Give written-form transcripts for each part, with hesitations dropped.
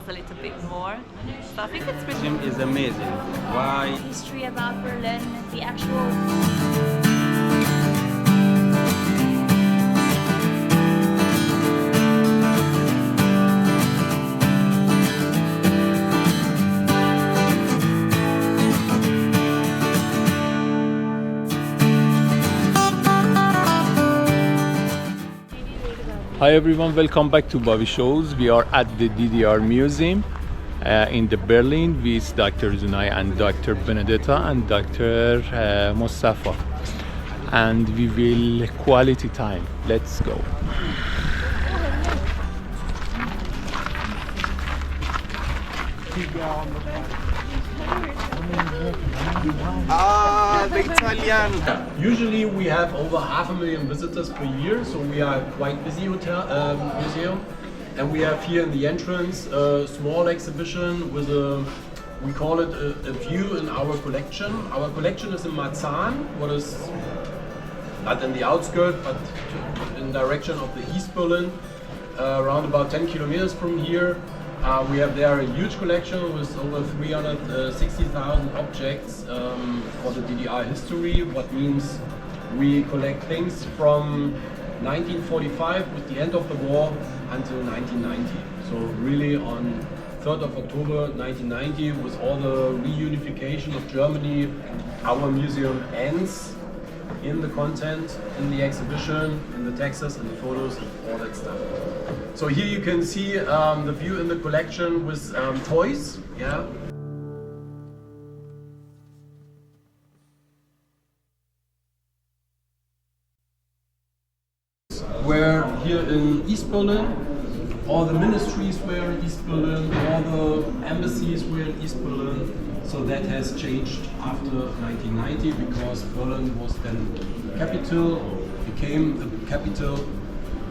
us a little bit more. So I think it's pretty Museum is amazing. Why? History about Berlin, the actual... Hi everyone, welcome back to Bobby Shows. We are at the DDR Museum in the Berlin with Dr. Zunay and Dr. Benedetta and Dr. Mustafa. And we will quality time. Let's go. The Italian. Usually we have over 500,000 visitors per year, so we are quite busy museum. And we have here in the entrance a small exhibition with we call it a view in our collection. Our collection is in Marzahn, what is not in the outskirts, but in direction of the East Berlin, around about 10 kilometers from here. We have there a huge collection with over 360,000 objects for the DDR history, what means we collect things from 1945 with the end of the war until 1990. So really on 3rd of October 1990, with all the reunification of Germany, our museum ends in the content, in the exhibition, in the texts, in the photos, and all that stuff. So here you can see the view in the collection with toys. Yeah. Where here in East Berlin, all the ministries were in East Berlin, all the embassies were in East Berlin. So that has changed after 1990 because Berlin was then capital, became a capital.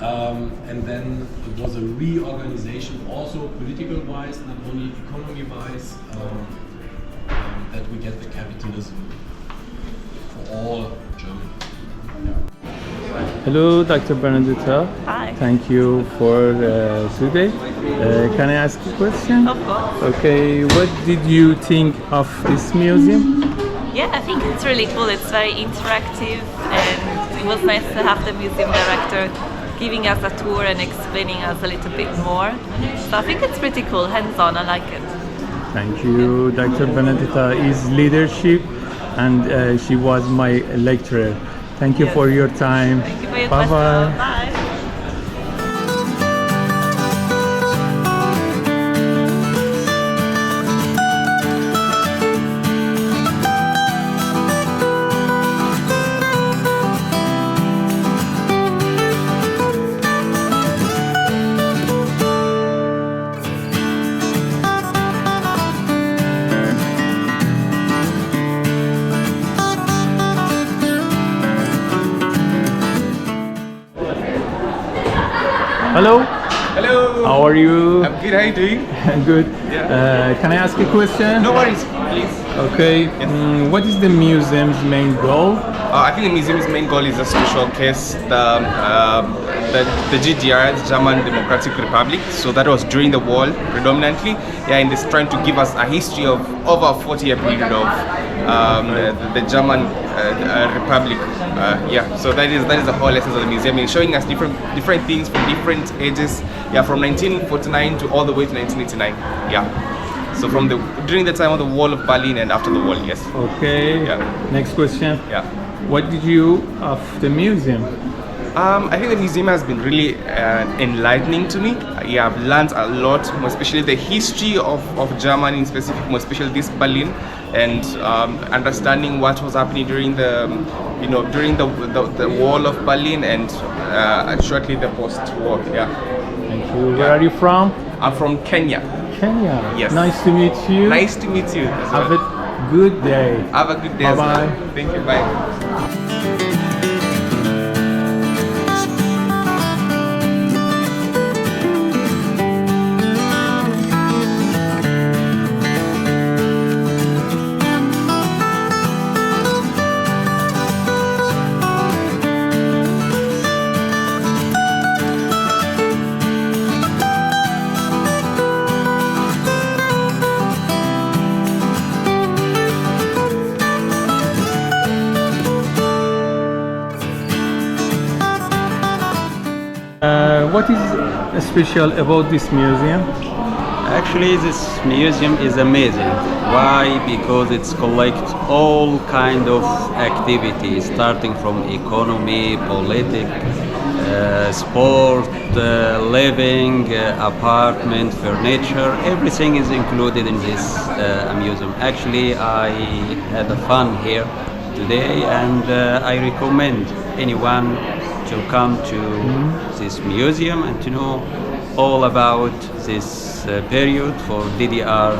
And then it was a reorganization, also political-wise, not only economy-wise, that we get the capitalism for all Germany. Yeah. Hello, Dr. Benedetta. Hi. Thank you for today. Can I ask a question? Of course. Okay, what did you think of this museum? Yeah, I think it's really cool. It's very interactive, and it was nice to have the museum director giving us a tour and explaining us a little bit more. So I think it's pretty cool, hands-on, I like it. Thank you. Dr. Benedetta is leadership and she was my lecturer. Thank you for your time. Thank you for your Bye question. bye. Bye. Hello. Hello. How are you? I'm good. How are you doing? Good. Yeah. Can I ask a question? No worries, please. Okay. Yes. What is the museum's main goal? I think the museum's main goal is just to showcase the GDR, the German Democratic Republic. So that was during the war predominantly. Yeah, and it's trying to give us a history of over a 40-year period of the German Republic. Yeah, so that is the whole essence of the museum. It's showing us different things from different ages. Yeah, from 1949 to all the way to 1989. Yeah. So from during the time of the Wall of Berlin and after the wall, yes. Okay. Yeah. Next question. Yeah. What did you of the museum? I think the museum has been really enlightening to me. Yeah, I've learned a lot, more especially the history of Germany in specific, more especially this Berlin, and understanding what was happening during the wall of Berlin and shortly the post-war. Yeah. Thank you. Where are you from? I'm from Kenya. Kenya. Yes. Nice to meet you. Nice to meet you. As Have well. a good day. Have a good day. Bye as well. bye. Thank you. Bye. what is special about this museum? Actually, this museum is amazing. Why? Because it's collect all kind of activities, starting from economy, politics, sport, living, apartment, furniture. Everything is included in this museum. Actually, I had a fun here today, and I recommend anyone to come to this museum and to know all about this period for DDR.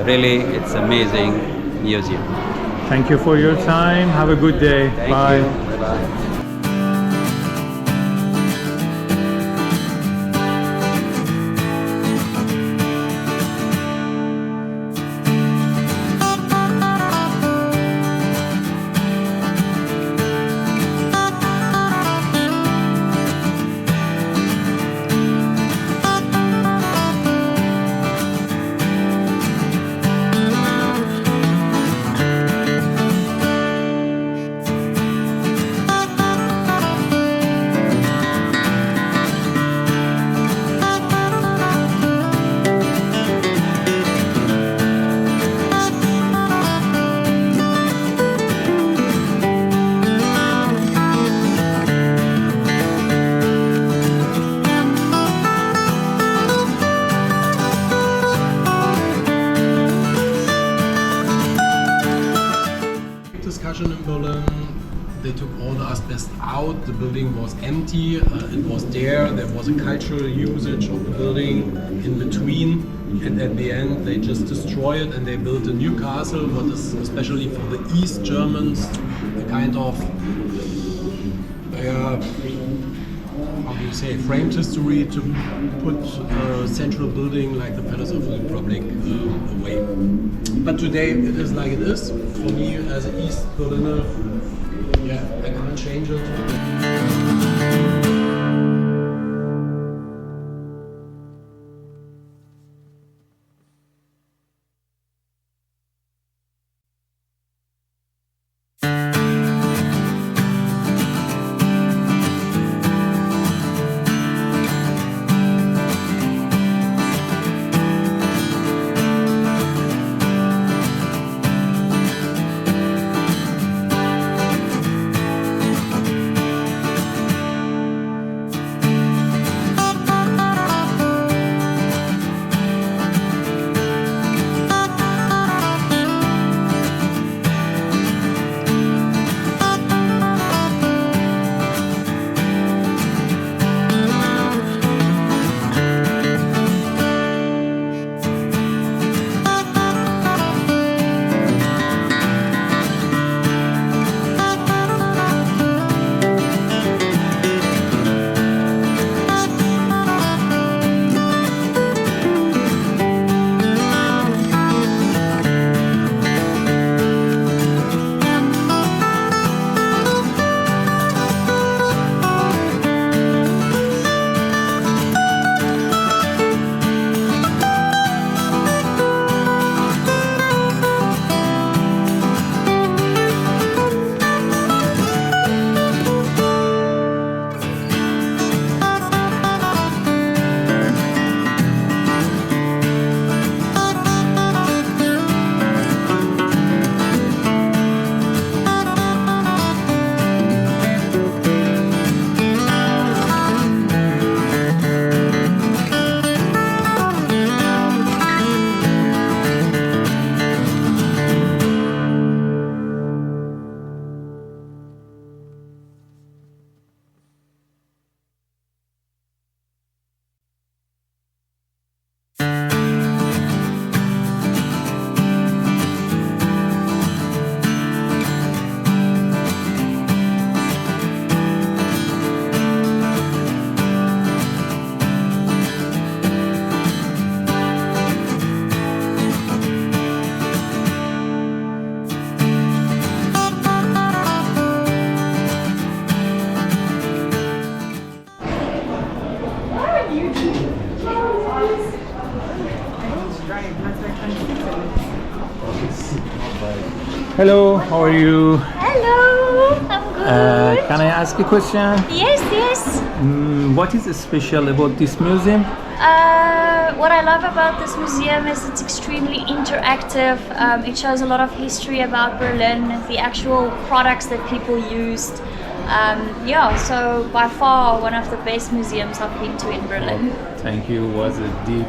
Really, it's amazing museum. Thank you for your time. Have a good day. Thank Bye. you. Bye-bye. Discussion in Berlin. They took all the asbestos out. The building was empty. It was there. There was a cultural usage of the building in between, and at the end they just destroy it and they built a new castle. What is especially for the East Germans a kind of how do you say, framed history to put a central building like the Palace of the Republic away. But today it is like it is. For me as an East Berliner, yeah, I can't change it. Hello, how are you? Hello, I'm Can I ask a question? Yes, yes. What is special about this museum? What I love about this museum is it's extremely interactive. It shows a lot of history about Berlin, the actual products that people used. Yeah, so by far one of the best museums I've been to in Berlin. Thank you. Was a deep.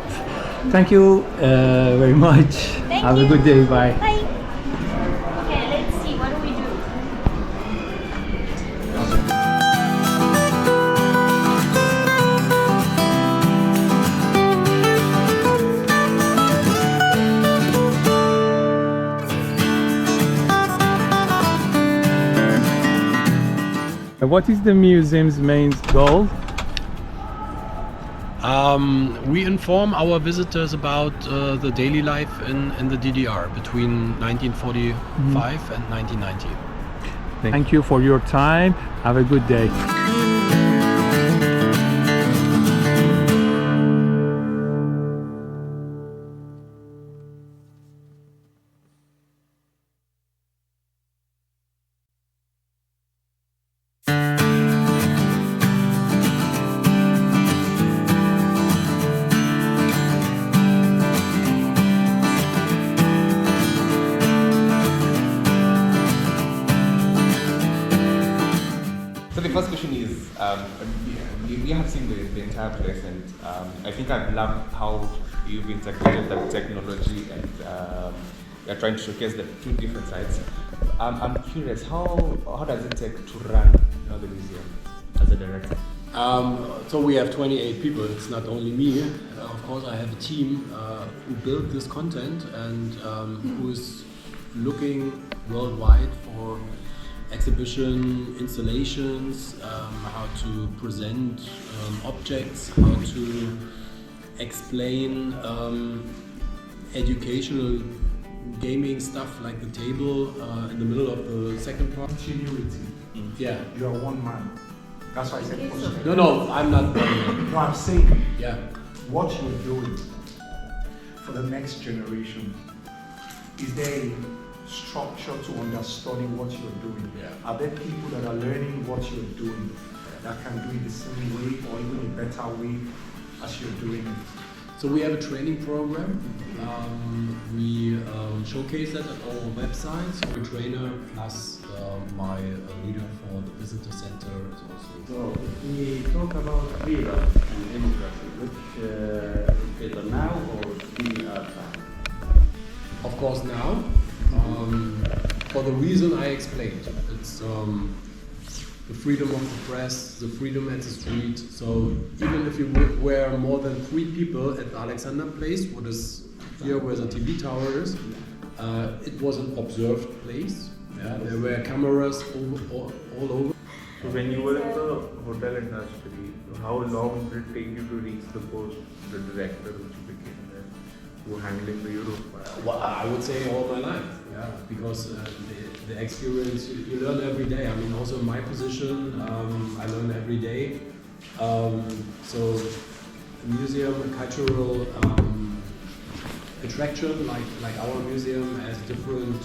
Thank you very much. Have a good day. Bye. Bye. Okay, let's see. What do we do? What is the museum's main goal? We inform our visitors about the daily life in the DDR between 1945 and 1990. Thank you for your time. Have a good day. So the first question is, we have seen the entire place, and I think I've loved how you've integrated the technology and you're trying to showcase the two different sides. I'm curious, how does it take to run the museum as a director? So we have 28 people. It's not only me. Of course, I have a team who built this content and who is looking worldwide for exhibition installations, how to present objects, how to explain educational gaming stuff like the table in the middle of the second part. Continuity. Yeah. You are one man. That's why I said possible. No, I'm not one man. No, I'm saying Yeah. what you're doing for the next generation. Is there a structure to understanding what you're doing? Yeah. Are there people that are learning what you're doing that can do it the same way or even a better way as you're doing it? So we have a training program. We showcase that at our website. So a trainer plus my leader for the visitor center is also. So if we talk about freedom and democracy, which is better now or DDR time? Of course now, for the reason I explained. It's the freedom of the press, the freedom at the street. So even if you were more than 3 people at the Alexander Place, what is here where the TV tower is, it was an observed place. Yeah, there were cameras all over. So when you were in the hotel industry, how long did it take you to reach the post, the director which you became there, to handling the Europe? Well, I would say all my life, yeah, because the experience you learn every day. I mean, also in my position, I learn every day. So a museum, a cultural attraction like our museum has different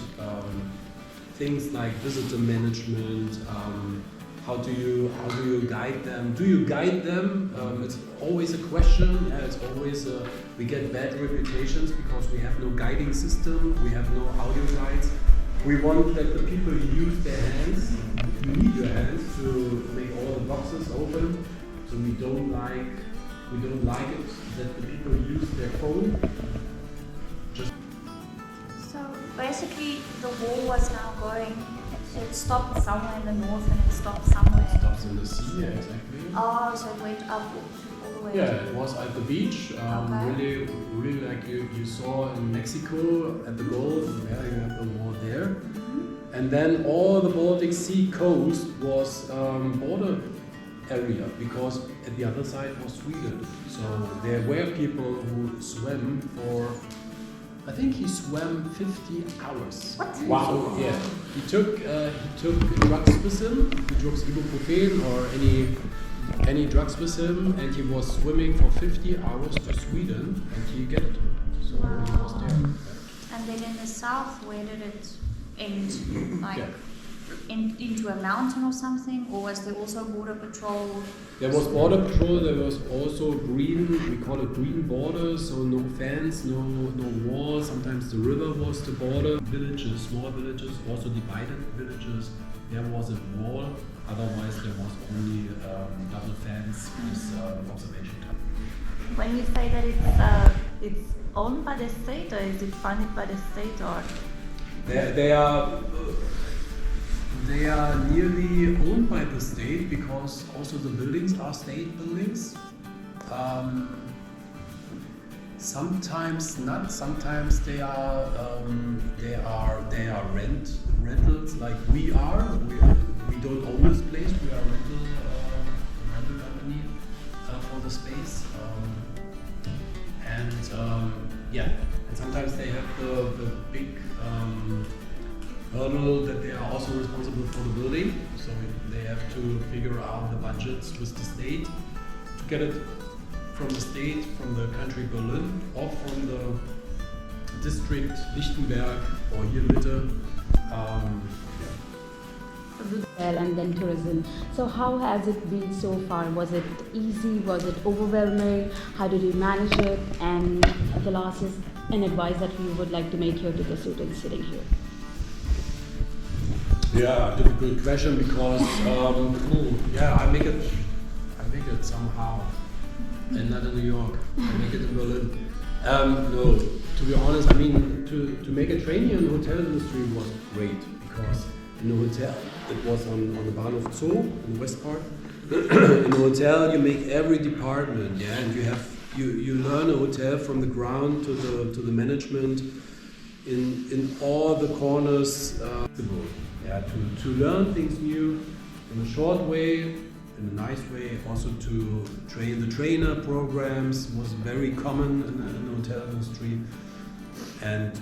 things like visitor management. How do you guide them? Do you guide them? It's always a question. Yeah, it's always we get bad reputations because we have no guiding system. We have no audio guides. We want that the people use their hands. You need your hands to make all the boxes open. So we don't like it that the people use their phone. So basically, the war was now going. It stopped somewhere in the north and it stopped somewhere. It stops in the sea, yeah, exactly. Oh, so it went up all the way. Yeah, it was at the beach. Okay. Really like you saw in Mexico at the Gulf. Yeah, you have the war there. Mm-hmm. And then all the Baltic Sea coast was border area because at the other side was Sweden. So there were people who swam for. I think he swam 50 hours. What? Wow. So, yeah. He took drugs with him. He took ibuprofen or any drugs with him, and he was swimming for 50 hours to Sweden, and he get it. So he was there. And then in the south, where did it end? Like, Yeah. into a mountain or something, or was there also border patrol? There was border patrol, there was also green, we call it green borders, so no fence, no wall. Sometimes the river was the border. Villages, small villages, also divided villages, there was a wall, otherwise there was only double fence with observation tower. When you say that it's owned by the state, or is it funded by the state, or? They are nearly owned by the state because also the buildings are state buildings. Sometimes not. Sometimes they are rentals like we are. We don't own this place. We are a rental company for the space. And sometimes they have the big hurdle that they are also responsible for the building, so they have to figure out the budgets with the state to get it from the state, from the country Berlin, or from the district Lichtenberg or hier Mitte. And then tourism. So how has it been so far? Was it easy? Was it overwhelming? How did you manage it? And the last is an advice that you would like to make here to the students sitting here. Yeah, difficult question because I make it somehow, and not in New York. I make it in Berlin. No, to be honest, I mean to make a trainee in the hotel industry was great because in the hotel it was on the Bahnhof Zoo in the west part. In the hotel you make every department, and you learn a hotel from the ground to the management in all the corners. To learn things new in a short way, in a nice way. Also to train the trainer programs was very common in the hotel industry. And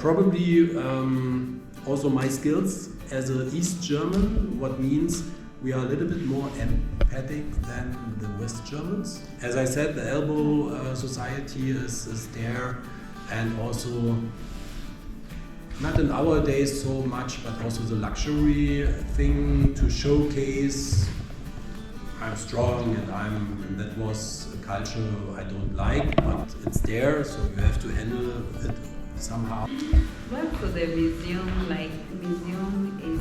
probably also my skills as an East German, what means we are a little bit more empathic than the West Germans. As I said, the elbow society is there, and also not in our days so much, but also the luxury thing to showcase I'm strong and that was a culture I don't like, but it's there, so you have to handle it somehow. Well, for the museum, museum is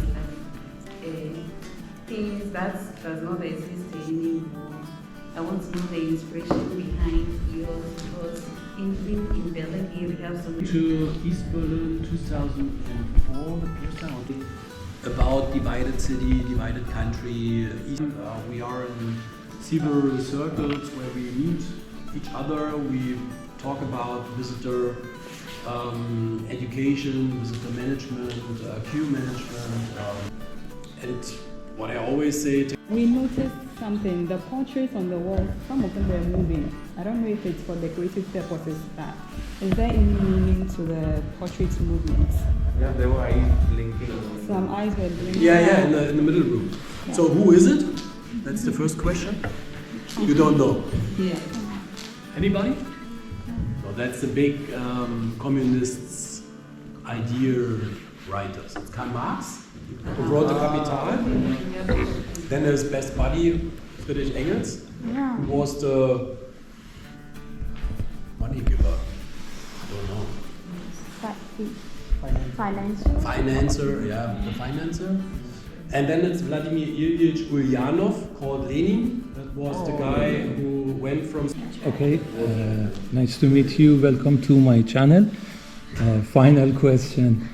things that does not exist anymore. I want to know the inspiration behind yours, because in Berlin here we have some. To East Berlin 2004, the first time. About divided city, divided country. We are in several circles where we meet each other. We talk about visitor education, visitor management, queue management, and what I always say. We noticed something. The portraits on the wall, some of them were moving. I don't know if it's for decorative purposes. But is there any meaning to the portraits movements? Yeah, there were eyes blinking. Some eyes were blinking. Yeah, in the middle room. Yeah. So who is it? That's the first question. You don't know. Yeah. Anybody? Well, that's the big communists' idea writers. It's Karl Marx, who wrote the Kapital. Then there's best buddy Friedrich Engels, who was the money giver. I don't know. Financer, yeah, the financer. And then it's Vladimir Ilyich Ulyanov, called Lenin. That was the guy who went from... Okay, nice to meet you. Welcome to my channel. Final question.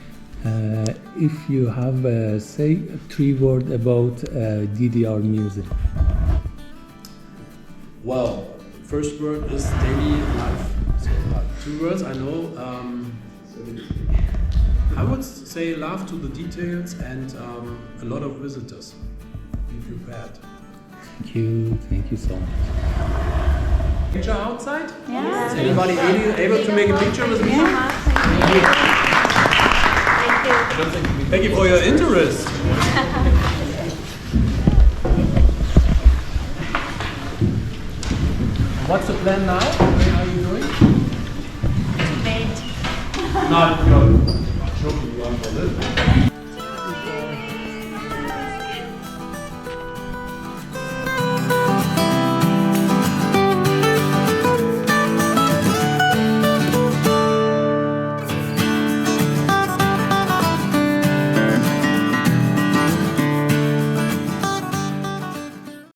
If you have, say, 3 words about DDR Museum. Well, first word is daily life. So 2 words I know. I would say love to the details and a lot of visitors. Be prepared. Thank you so much. Picture outside? Yeah. Is anybody able to make a picture with me? Thank you for your interest. What's the plan now? What are you doing? Bed. Not joking. You want to live?